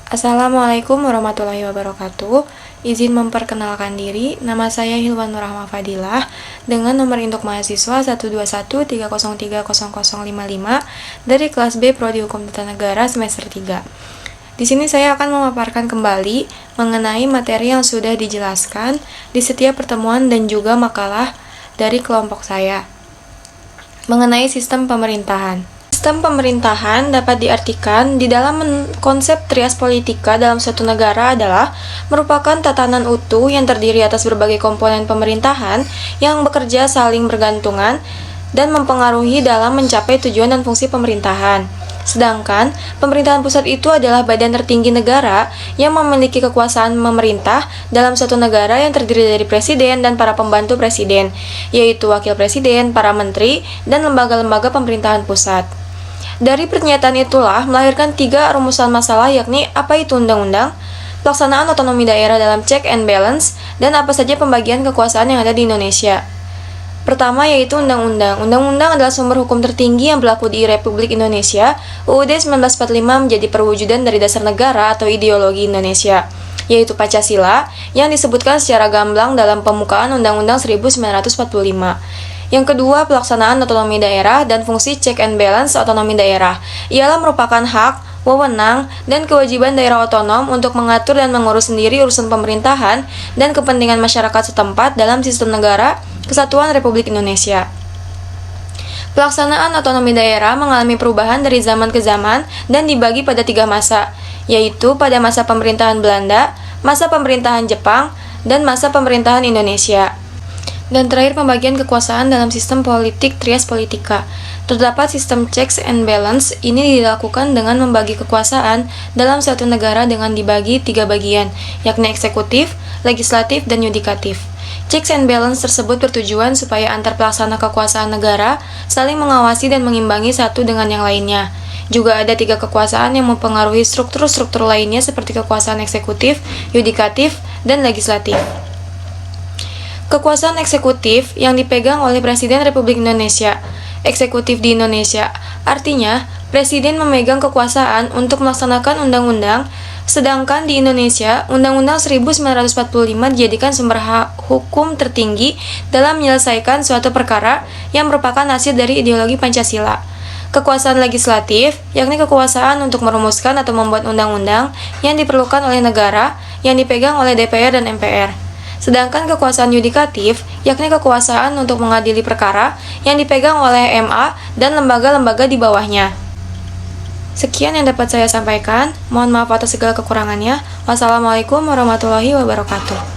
Assalamualaikum warahmatullahi wabarakatuh. Izin memperkenalkan diri, nama saya Hilwan Nurrahma Fadilah dengan nomor induk mahasiswa 12130300055 dari kelas B Prodi Hukum Tata Negara semester 3. Di sini saya akan memaparkan kembali mengenai materi yang sudah dijelaskan di setiap pertemuan dan juga makalah dari kelompok saya mengenai sistem pemerintahan. Sistem pemerintahan dapat diartikan di dalam konsep trias politika dalam suatu negara adalah merupakan tatanan utuh yang terdiri atas berbagai komponen pemerintahan yang bekerja saling bergantungan dan mempengaruhi dalam mencapai tujuan dan fungsi pemerintahan. Sedangkan pemerintahan pusat itu adalah badan tertinggi negara yang memiliki kekuasaan memerintah dalam suatu negara yang terdiri dari presiden dan para pembantu presiden, yaitu wakil presiden, para menteri, dan lembaga-lembaga pemerintahan pusat. Dari pernyataan itulah melahirkan 3 rumusan masalah, yakni apa itu undang-undang, pelaksanaan otonomi daerah dalam check and balance, dan apa saja pembagian kekuasaan yang ada di Indonesia. Pertama yaitu undang-undang. Undang-undang adalah sumber hukum tertinggi yang berlaku di Republik Indonesia. UUD 1945 menjadi perwujudan dari dasar negara atau ideologi Indonesia, yaitu Pancasila, yang disebutkan secara gamblang dalam pembukaan Undang-Undang 1945. Yang kedua, pelaksanaan otonomi daerah dan fungsi check and balance otonomi daerah. Ialah merupakan hak, wewenang, dan kewajiban daerah otonom untuk mengatur dan mengurus sendiri urusan pemerintahan dan kepentingan masyarakat setempat dalam sistem negara Kesatuan Republik Indonesia. Pelaksanaan otonomi daerah mengalami perubahan dari zaman ke zaman dan dibagi pada 3 masa, yaitu pada masa pemerintahan Belanda, masa pemerintahan Jepang, dan masa pemerintahan Indonesia. Dan terakhir, pembagian kekuasaan dalam sistem politik trias politika. Terdapat sistem checks and balance. Ini dilakukan dengan membagi kekuasaan dalam suatu negara dengan dibagi 3 bagian, yakni eksekutif, legislatif, dan yudikatif. Checks and balance tersebut bertujuan supaya antar pelaksana kekuasaan negara saling mengawasi dan mengimbangi satu dengan yang lainnya. Juga ada 3 kekuasaan yang mempengaruhi struktur-struktur lainnya seperti kekuasaan eksekutif, yudikatif, dan legislatif. Kekuasaan eksekutif yang dipegang oleh Presiden Republik Indonesia. Eksekutif di Indonesia artinya Presiden memegang kekuasaan untuk melaksanakan undang-undang, sedangkan di Indonesia Undang-Undang 1945 dijadikan sumber hukum tertinggi dalam menyelesaikan suatu perkara yang merupakan hasil dari ideologi Pancasila. Kekuasaan legislatif, yakni kekuasaan untuk merumuskan atau membuat undang-undang yang diperlukan oleh negara yang dipegang oleh DPR dan MPR. Sedangkan kekuasaan yudikatif, yakni kekuasaan untuk mengadili perkara yang dipegang oleh MA dan lembaga-lembaga di bawahnya. Sekian yang dapat saya sampaikan. Mohon maaf atas segala kekurangannya. Wassalamualaikum warahmatullahi wabarakatuh.